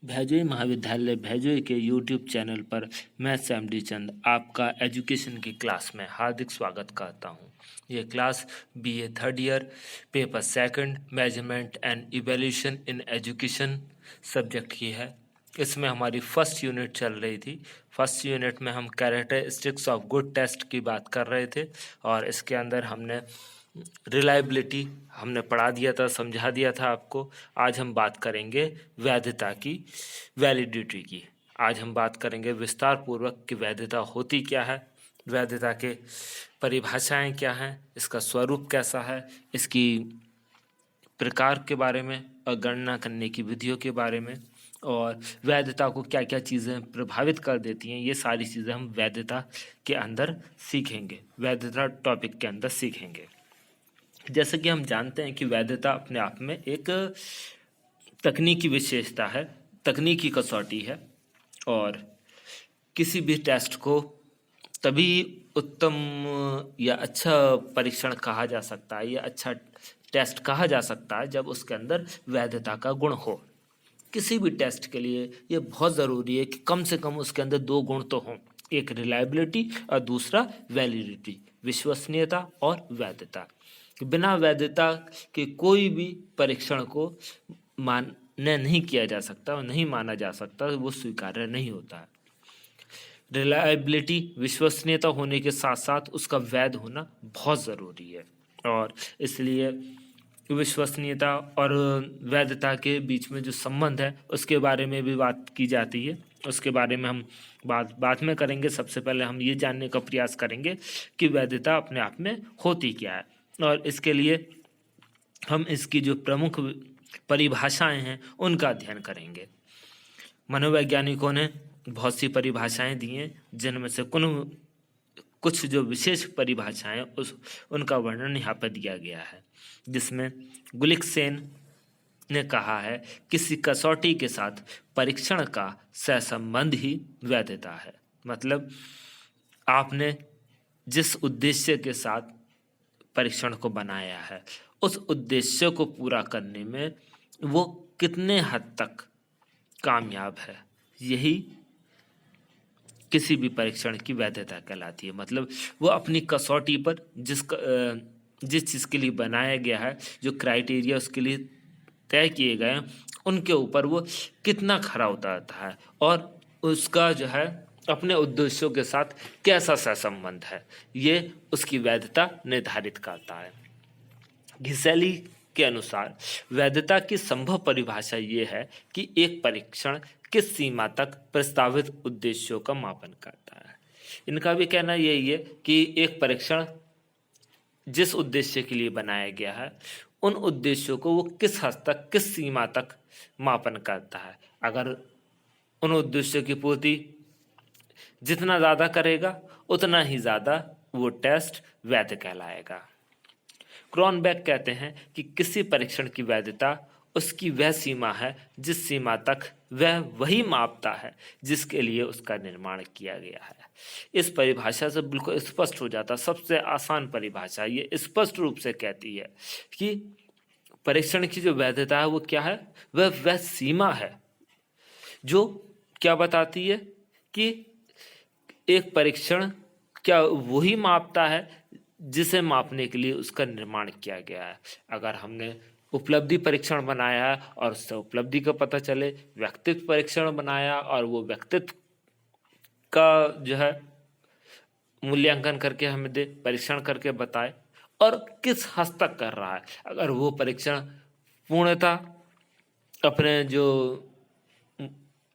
भैजोई महाविद्यालय भैजोई के YouTube channel पर मैं सैमडी चंद आपका एजुकेशन की क्लास में हार्दिक स्वागत करता हूं। यह class BA third year paper second measurement and evaluation in education subject की है। इसमें हमारी फर्स्ट यूनिट चल रही थी। फर्स्ट यूनिट में हम कैरेक्टरिस्टिक्स ऑफ गुड टेस्ट की बात कर रहे थे और इसके अंदर हमने रिलायबिलिटी हमने पढ़ा दिया था, समझा दिया था आपको। आज हम बात करेंगे वैधता की, वैलिडिटी की। आज हम बात करेंगे विस्तार पूर्वक कि वैधता होती क्या है, वैधता के परिभाषाएं क्या हैं, इसका स्वरूप कैसा है, इसकी प्रकार के बारे में और गणना करने की विधियों के बारे में, और वैधता को क्या क्या चीज़ें प्रभावित कर देती हैं। ये सारी चीज़ें हम वैधता के अंदर सीखेंगे, वैधता टॉपिक के अंदर सीखेंगे। जैसे कि हम जानते हैं कि वैधता अपने आप में एक तकनीकी विशेषता है, तकनीकी कसौटी है, और किसी भी टेस्ट को तभी उत्तम या अच्छा परीक्षण कहा जा सकता है या अच्छा टेस्ट कहा जा सकता है जब उसके अंदर वैधता का गुण हो। किसी भी टेस्ट के लिए ये बहुत ज़रूरी है कि कम से कम उसके अंदर दो गुण तो हों, एक रिलायबिलिटी और दूसरा वैलिडिटी, विश्वसनीयता और वैधता। बिना वैधता के कोई भी परीक्षण को मान्य नहीं किया जा सकता और नहीं माना जा सकता, वो स्वीकार्य नहीं होता है। रिलायबिलिटी, विश्वसनीयता होने के साथ साथ उसका वैध होना बहुत ज़रूरी है, और इसलिए विश्वसनीयता और वैधता के बीच में जो संबंध है उसके बारे में भी बात की जाती है। उसके बारे में हम बात में करेंगे। सबसे पहले हम ये जानने का प्रयास करेंगे कि वैधता अपने आप में होती क्या है, और इसके लिए हम इसकी जो प्रमुख परिभाषाएं हैं उनका अध्ययन करेंगे। मनोवैज्ञानिकों ने बहुत सी परिभाषाएं दी हैं, जिनमें से कुछ जो विशेष परिभाषाएं उनका वर्णन यहाँ पर दिया गया है, जिसमें गुलिकसेन ने कहा है किसी कसौटी के साथ परीक्षण का सहसंबंध ही वैधता है। मतलब आपने जिस उद्देश्य के साथ परीक्षण को बनाया है उस उद्देश्य को पूरा करने में वो कितने हद तक कामयाब है, यही किसी भी परीक्षण की वैधता कहलाती है। मतलब वो अपनी कसौटी पर जिस चीज़ के लिए बनाया गया है, जो क्राइटेरिया उसके लिए तय किए गए हैं, उनके ऊपर वो कितना खरा उतरता है और उसका जो है अपने उद्देश्यों के साथ कैसा सहसंबंध है, ये उसकी वैधता निर्धारित करता है। घिसेली के अनुसार वैधता की संभव परिभाषा ये है कि एक परीक्षण किस सीमा तक प्रस्तावित उद्देश्यों का मापन करता है। इनका भी कहना यही है कि एक परीक्षण जिस उद्देश्य के लिए बनाया गया है उन उद्देश्यों को वो किस हद तक, किस सीमा तक मापन करता है। अगर उन उद्देश्यों की पूर्ति जितना ज़्यादा करेगा उतना ही ज़्यादा वो टेस्ट वैध कहलाएगा। क्रॉनबेक कहते हैं कि किसी परीक्षण की वैधता उसकी वह सीमा है जिस सीमा तक वह वही मापता है जिसके लिए उसका निर्माण किया गया है। इस परिभाषा से बिल्कुल स्पष्ट हो जाता, सबसे आसान परिभाषा ये स्पष्ट रूप से कहती है कि परीक्षण की जो वैधता है वो क्या है, वह सीमा है जो क्या बताती है कि एक परीक्षण क्या वही मापता है जिसे मापने के लिए उसका निर्माण किया गया है। अगर हमने उपलब्धि परीक्षण बनाया है और उससे उपलब्धि का पता चले, व्यक्तित्व परीक्षण बनाया और वो व्यक्तित्व का जो है मूल्यांकन करके हमें दे, परीक्षण करके बताए और किस हद तक कर रहा है। अगर वो परीक्षण पूर्णतः अपने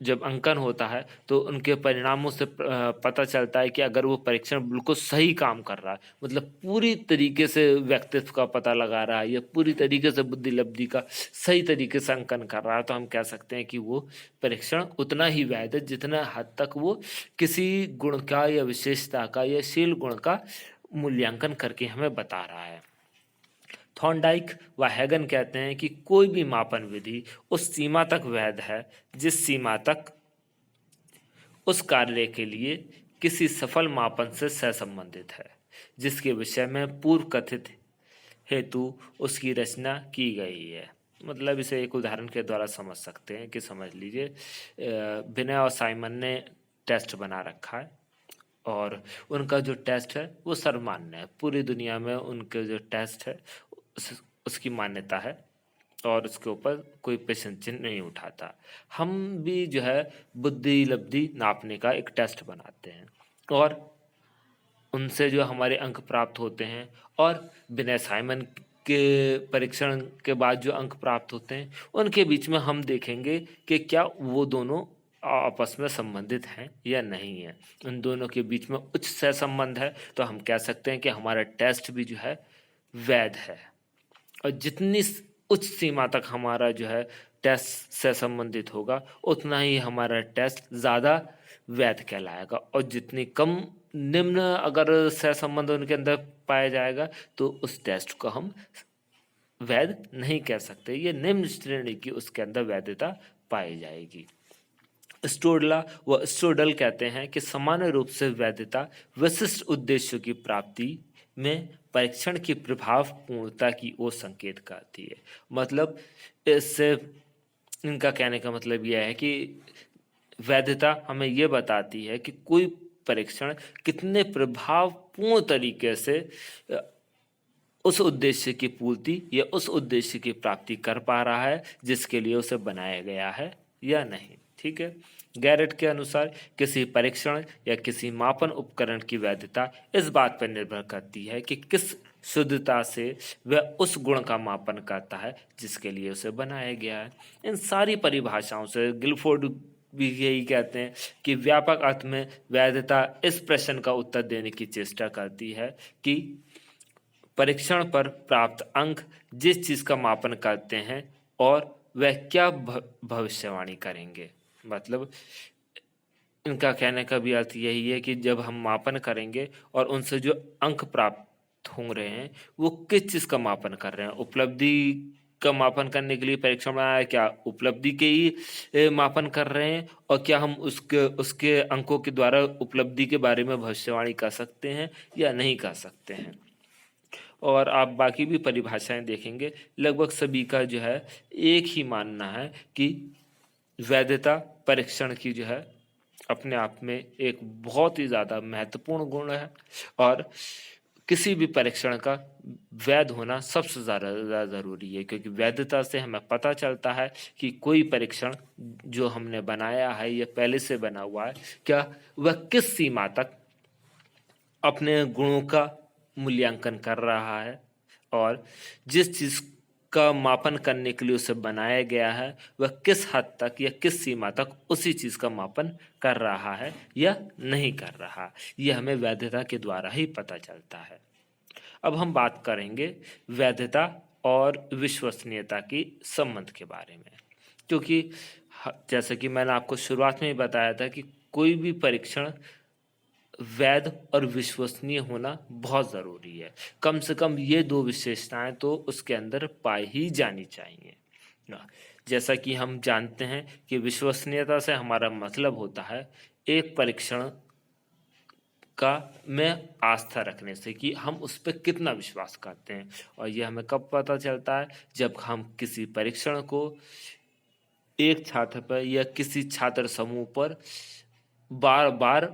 जब अंकन होता है तो उनके परिणामों से पता चलता है कि अगर वो परीक्षण बिल्कुल सही काम कर रहा है, मतलब पूरी तरीके से व्यक्तित्व का पता लगा रहा है या पूरी तरीके से बुद्धि लब्धि का सही तरीके से अंकन कर रहा है, तो हम कह सकते हैं कि वो परीक्षण उतना ही वैध है जितना हद तक वो किसी गुण का या विशेषता का या शील गुण का मूल्यांकन करके हमें बता रहा है। थॉर्नडाइक व हैगन कहते हैं कि कोई भी मापन विधि उस सीमा तक वैध है जिस सीमा तक उस कार्य के लिए किसी सफल मापन से सहसंबंधित है जिसके विषय में पूर्व कथित हेतु उसकी रचना की गई है। मतलब इसे एक उदाहरण के द्वारा समझ सकते हैं कि समझ लीजिए विनय और साइमन ने टेस्ट बना रखा है और उनका जो टेस्ट है वो सर्वमान्य है। पूरी दुनिया में उनके जो टेस्ट है उसकी मान्यता है और उसके ऊपर कोई प्रश्न चिन्ह नहीं उठाता। हम भी जो है बुद्धि लब्धि नापने का एक टेस्ट बनाते हैं और उनसे जो हमारे अंक प्राप्त होते हैं और विनय साइमन के परीक्षण के बाद जो अंक प्राप्त होते हैं उनके बीच में हम देखेंगे कि क्या वो दोनों आपस में संबंधित हैं या नहीं है। उन दोनों के बीच में उच्च सहसंबंध है तो हम कह सकते हैं कि हमारा टेस्ट भी जो है वैध है। और जितनी उच्च सीमा तक हमारा जो है टेस्ट से संबंधित होगा उतना ही हमारा टेस्ट ज़्यादा वैध कहलाएगा और जितनी कम निम्न अगर सहसंबंध उनके अंदर पाया जाएगा तो उस टेस्ट को हम वैध नहीं कह सकते। ये निम्न श्रेणी की उसके अंदर वैधता पाई जाएगी। स्टोडला व स्टोडल कहते हैं कि सामान्य रूप से वैधता विशिष्ट उद्देश्यों की प्राप्ति में परीक्षण की प्रभावपूर्णता की ओर संकेत करती है। मतलब इससे इनका कहने का मतलब यह है कि वैधता हमें यह बताती है कि कोई परीक्षण कितने प्रभावपूर्ण तरीके से उस उद्देश्य की पूर्ति या उस उद्देश्य की प्राप्ति कर पा रहा है जिसके लिए उसे बनाया गया है या नहीं। ठीक है। गैरेट के अनुसार किसी परीक्षण या किसी मापन उपकरण की वैधता इस बात पर निर्भर करती है कि किस शुद्धता से वह उस गुण का मापन करता है जिसके लिए उसे बनाया गया है। इन सारी परिभाषाओं से गिलफोर्ड भी यही कहते हैं कि व्यापक अर्थ में वैधता इस प्रश्न का उत्तर देने की चेष्टा करती है कि परीक्षण पर प्राप्त अंक जिस चीज का मापन करते हैं और वह क्या भविष्यवाणी करेंगे। मतलब इनका कहने का भी अर्थ यही है कि जब हम मापन करेंगे और उनसे जो अंक प्राप्त हो रहे हैं वो किस चीज का मापन कर रहे हैं। उपलब्धि का मापन करने के लिए परीक्षण बनाया है, क्या उपलब्धि के ही मापन कर रहे हैं और क्या हम उसके उसके अंकों के द्वारा उपलब्धि के बारे में भविष्यवाणी कर सकते हैं या नहीं कर सकते हैं। और आप बाकी भी परिभाषाएं देखेंगे लगभग सभी का जो है एक ही मानना है कि वैधता परीक्षण की जो है अपने आप में एक बहुत ही ज़्यादा महत्वपूर्ण गुण है और किसी भी परीक्षण का वैध होना सबसे ज़्यादा ज़रूरी है क्योंकि वैधता से हमें पता चलता है कि कोई परीक्षण जो हमने बनाया है या पहले से बना हुआ है क्या वह किस सीमा तक अपने गुणों का मूल्यांकन कर रहा है और जिस चीज का मापन करने के लिए उसे बनाया गया है वह किस हद तक या किस सीमा तक उसी चीज का मापन कर रहा है या नहीं कर रहा। यह हमें वैधता के द्वारा ही पता चलता है। अब हम बात करेंगे वैधता और विश्वसनीयता की संबंध के बारे में क्योंकि जैसे कि मैंने आपको शुरुआत में ही बताया था कि कोई भी परीक्षण वैध और विश्वसनीय होना बहुत ज़रूरी है। कम से कम ये दो विशेषताएं तो उसके अंदर पाई ही जानी चाहिए। जैसा कि हम जानते हैं कि विश्वसनीयता से हमारा मतलब होता है एक परीक्षण का में आस्था रखने से कि हम उस पर कितना विश्वास करते हैं। और यह हमें कब पता चलता है जब हम किसी परीक्षण को एक छात्र पर या किसी छात्र समूह पर बार बार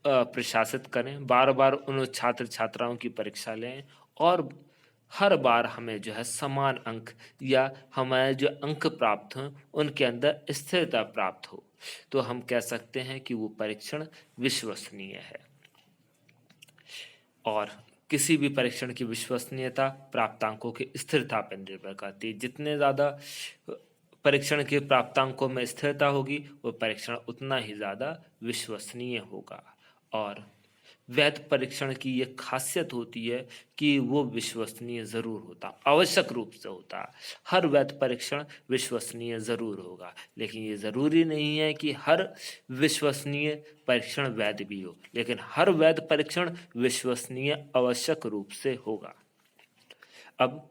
प्रशासित करें, बार बार उन छात्र छात्राओं की परीक्षा लें और हर बार हमें जो है समान अंक या हमारे जो अंक प्राप्त हों उनके अंदर स्थिरता प्राप्त हो तो हम कह सकते हैं कि वो परीक्षण विश्वसनीय है। और किसी भी परीक्षण की विश्वसनीयता प्राप्तांकों की स्थिरता पर निर्भर करती है। जितने ज़्यादा परीक्षण के प्राप्तांकों में स्थिरता होगी वो परीक्षण उतना ही ज़्यादा विश्वसनीय होगा। और वैध परीक्षण की ये खासियत होती है कि वो विश्वसनीय ज़रूर होता, आवश्यक रूप से होता। हर वैध परीक्षण विश्वसनीय ज़रूर होगा लेकिन ये ज़रूरी नहीं है कि हर विश्वसनीय परीक्षण वैध भी हो, लेकिन हर वैध परीक्षण विश्वसनीय आवश्यक रूप से होगा। अब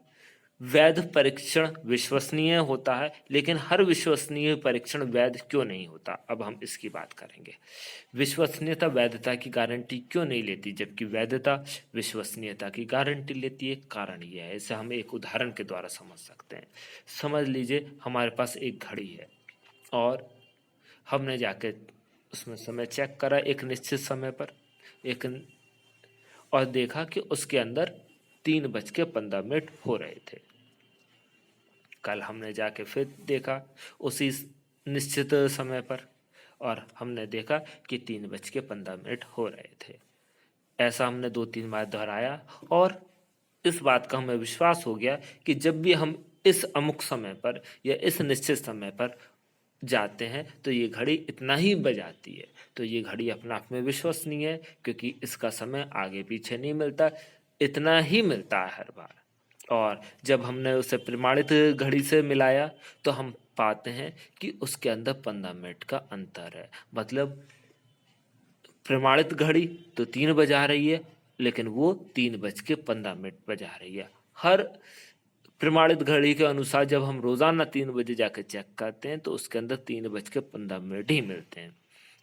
वैध परीक्षण विश्वसनीय होता है, लेकिन हर विश्वसनीय परीक्षण वैध क्यों नहीं होता, अब हम इसकी बात करेंगे। विश्वसनीयता वैधता की गारंटी क्यों नहीं लेती, जबकि वैधता विश्वसनीयता की गारंटी लेती है। कारण यह है, इसे हम एक उदाहरण के द्वारा समझ सकते हैं। समझ लीजिए हमारे पास एक घड़ी है और हमने जाके उसमें समय चेक करा एक निश्चित समय पर, और देखा कि उसके अंदर 3:15 हो रहे थे। कल हमने जाके फिर देखा उसी निश्चित समय पर, और हमने देखा कि 3:15 हो रहे थे। ऐसा हमने 2-3 बार दोहराया और इस बात का हमें विश्वास हो गया कि जब भी हम इस अमुक समय पर या इस निश्चित समय पर जाते हैं तो ये घड़ी इतना ही बजाती है। तो ये घड़ी अपने आप में विश्वसनीय है, क्योंकि इसका समय आगे पीछे नहीं मिलता, इतना ही मिलता है हर बार। और जब हमने उसे प्रमाणित घड़ी से मिलाया तो हम पाते हैं कि उसके अंदर 15 मिनट का अंतर है। मतलब प्रमाणित घड़ी तो 3 बजा रही है, लेकिन वो 3:15 बजा रही है। हर प्रमाणित घड़ी के अनुसार जब हम रोजाना 3 बजे जाकर चेक करते हैं तो उसके अंदर 3:15 ही मिलते हैं।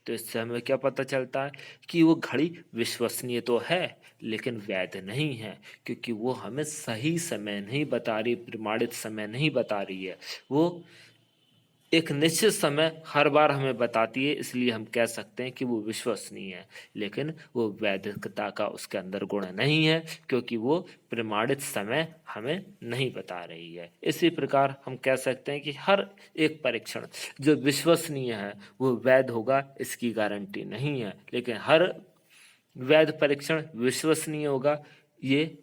तो इससे हमें क्या पता चलता है कि वो घड़ी विश्वसनीय तो है, लेकिन वैध नहीं है, क्योंकि वो हमें सही समय नहीं बता रही, प्रमाणित समय नहीं बता रही है। वो एक निश्चित समय हर बार हमें बताती है, इसलिए हम कह सकते हैं कि वो विश्वसनीय है, लेकिन वो वैधता का उसके अंदर गुण नहीं है, क्योंकि वो प्रमाणित समय हमें नहीं बता रही है। इसी प्रकार हम कह सकते हैं कि हर एक परीक्षण जो विश्वसनीय है वो वैध होगा, इसकी गारंटी नहीं है, लेकिन हर वैध परीक्षण विश्वसनीय होगा, ये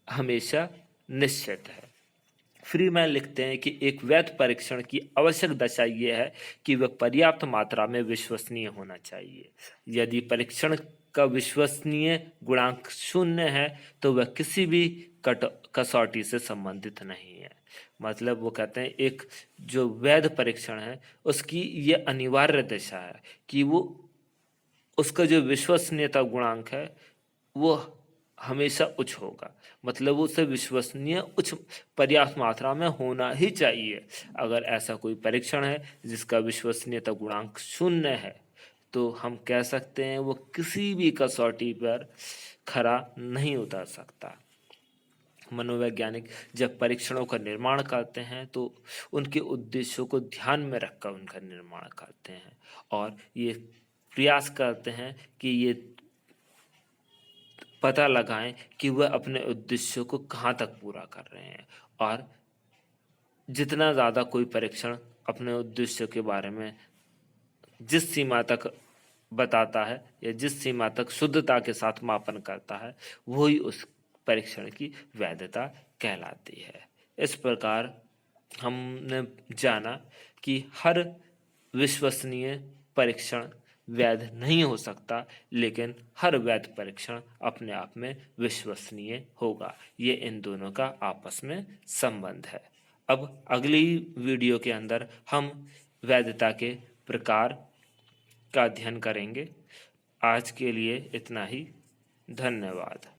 हमेशा निश्चित है। फ्रीमैन लिखते हैं कि एक वैध परीक्षण की आवश्यक दशा यह है कि वह पर्याप्त मात्रा में विश्वसनीय होना चाहिए। यदि परीक्षण का विश्वसनीय गुणांक 0 है तो वह किसी भी कसौटी से संबंधित नहीं है। मतलब वो कहते हैं एक जो वैध परीक्षण है उसकी ये अनिवार्य दशा है कि वो उसका जो विश्वसनीयता गुणांक है वो हमेशा उच्च होगा। मतलब उसे विश्वसनीय उच्च पर्याप्त मात्रा में होना ही चाहिए। अगर ऐसा कोई परीक्षण है जिसका विश्वसनीयता गुणांक 0 है तो हम कह सकते हैं वो किसी भी कसौटी पर खरा नहीं उतर सकता। मनोवैज्ञानिक जब परीक्षणों का निर्माण करते हैं तो उनके उद्देश्यों को ध्यान में रखकर उनका निर्माण करते हैं, और ये प्रयास करते हैं कि ये पता लगाएं कि वह अपने उद्देश्यों को कहाँ तक पूरा कर रहे हैं। और जितना ज़्यादा कोई परीक्षण अपने उद्देश्य के बारे में जिस सीमा तक बताता है या जिस सीमा तक शुद्धता के साथ मापन करता है, वही उस परीक्षण की वैधता कहलाती है। इस प्रकार हमने जाना कि हर विश्वसनीय परीक्षण वैध नहीं हो सकता, लेकिन हर वैध परीक्षण अपने आप में विश्वसनीय होगा। ये इन दोनों का आपस में संबंध है। अब अगली वीडियो के अंदर हम वैधता के प्रकार का अध्ययन करेंगे। आज के लिए इतना ही। धन्यवाद।